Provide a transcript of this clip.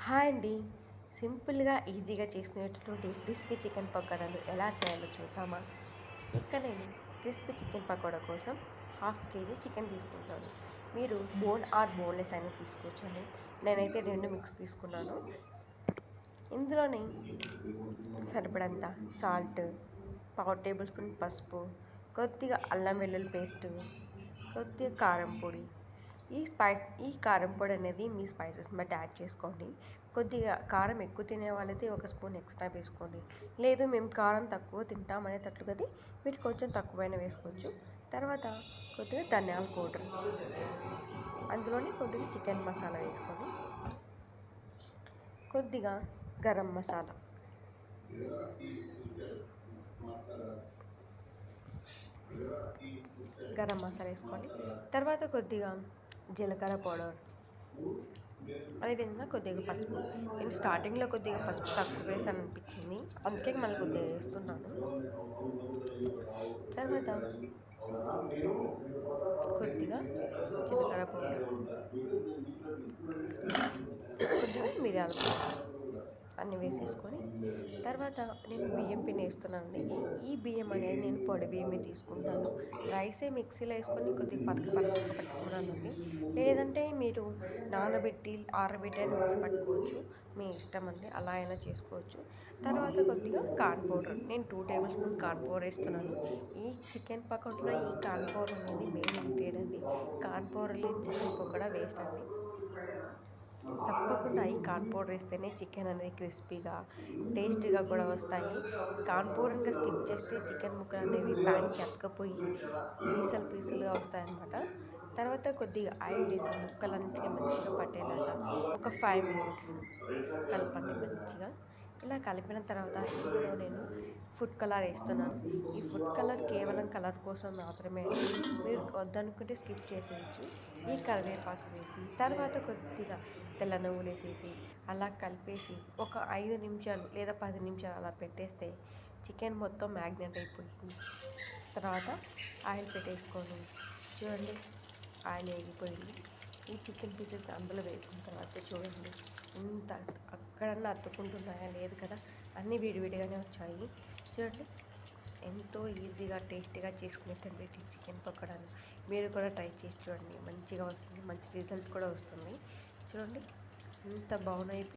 Hi అండి. సింపుల్గా ఈజీగా చేసుకునేటటువంటి క్రిస్పీ చికెన్ పకోడాలు ఎలా చేయాలో చూద్దామా? ఇక్కడ నేను క్రిస్పీ చికెన్ పకోడా కోసం హాఫ్ కేజీ చికెన్ తీసుకుంటాను. మీరు బోన్ ఆర్ బోన్లెస్ అయినా తీసుకోవచ్చండి. నేనైతే రెండు మిక్స్ తీసుకున్నాను. ఇందులోనే సరిపడంత సాల్ట్, పావు టేబుల్ స్పూన్ పసుపు, కొద్దిగా అల్లం వెల్లుల్లి పేస్టు, కొద్దిగా కారం పొడి. ఈ కారం పొడి అనేది మీ స్పైసెస్ని బట్టి యాడ్ చేసుకోండి. కొద్దిగా కారం ఎక్కువ తినే వాళ్ళైతే ఒక స్పూన్ ఎక్స్ట్రా వేసుకోండి. లేదు మేము కారం తక్కువ తింటాం అనేటట్లుగా మీరు కొంచెం తక్కువైనా వేసుకోవచ్చు. తర్వాత కొద్దిగా ధనియాల పౌడర్, అందులోనే కొద్దిగా చికెన్ మసాలా వేసుకొని, కొద్దిగా గరం మసాలా, వేసుకోండి. తర్వాత కొద్దిగా జీలకర్ర పౌడర్, అదేవిధంగా కొద్దిగా పసుపు. నేను స్టార్టింగ్లో కొద్దిగా పసుపు తక్కువ వేసాను అనిపించింది, అందుకే మళ్ళీ కొద్దిగా వేస్తున్నాను. తర్వాత కొద్దిగా జీలకర్ర పౌడర్, కొద్దిగా మిరియాల పౌడర్ అన్నీ వేసేసుకొని, తర్వాత నేను బియ్యం పిండి వేస్తున్నానండి. ఈ బియ్యం అనేది నేను పొడి బియ్యమే తీసుకుంటాను. రైసే మిక్సీలో వేసుకొని కొద్దిగా పలచగా పట్టుకున్నానండి. లేదంటే మీరు నానబెట్టి ఆరబెట్టి మిక్సీ పట్టుకోవచ్చు, మీ ఇష్టం అండి, అలా అయినా చేసుకోవచ్చు. తర్వాత కొద్దిగా కార్న్ పౌడర్, నేను 2 టేబుల్ స్పూన్ కార్న్ పౌడర్ వేస్తున్నాను. ఈ చికెన్ పకోడీలో ఈ కార్న్ పౌడర్ అనేది మెయిన్ ఇంగ్రీడియంట్ అండి. కార్న్ పౌడర్ లేని చికెన్ పకోడా వేస్ట్ అండి. తప్పకుండా ఈ కార్న్ పౌడర్ వేస్తేనే చికెన్ అనేది క్రిస్పీగా టేస్టీగా కూడా వస్తాయి. కార్న్ పౌడర్గా స్కిప్ చేస్తే చికెన్ ముక్కలు అనేవి ప్యాన్కి అతకపోయి పీసులుగా వస్తాయన్నమాట. తర్వాత కొద్దిగా ఆయిల్ వేసి ముక్కలన్నిటికీ మంచిగా పట్టేలాగా ఒక 5 మినిట్స్ కలపండి మంచిగా. ఇలా కలిపిన తర్వాత ఇందులో నేను ఫుడ్ కలర్ వేస్తున్నాను. ఈ ఫుడ్ కలర్ కేవలం కలర్ కోసం మాత్రమే, మీరు వద్దనుకుంటే స్కిప్ చేసేయచ్చు. ఈ కరివేపాకు వేసి తర్వాత కొద్దిగా తెల్ల నువ్వులు వేసేసి అలా కలిపేసి ఒక 5 నిమిషాలు లేదా 10 నిమిషాలు అలా పెట్టేస్తే చికెన్ మొత్తం మ్యాగ్నెట్ అయిపోయింది. తర్వాత ఆయిల్ పెట్టేసుకొని చూడండి, ఆయిల్ వేగిపోయింది. ఈ చికెన్ పీసెస్ అందులో వేసిన తర్వాత చూడండి ఇంత అక్కడన్నా అతుక్కుంటున్నాయా, లేదు కదా, అన్నీ విడివిడిగానే వచ్చాయి. చూడండి ఎంతో ఈజీగా టేస్టీగా చేసుకునేటండి చికెన్ పకోడాలు. మీరు కూడా ట్రై చేసి చూడండి, మంచిగా వస్తుంది, మంచి రిజల్ట్ కూడా వస్తుంది. చూడండి ఎంత బాగున్నాయి.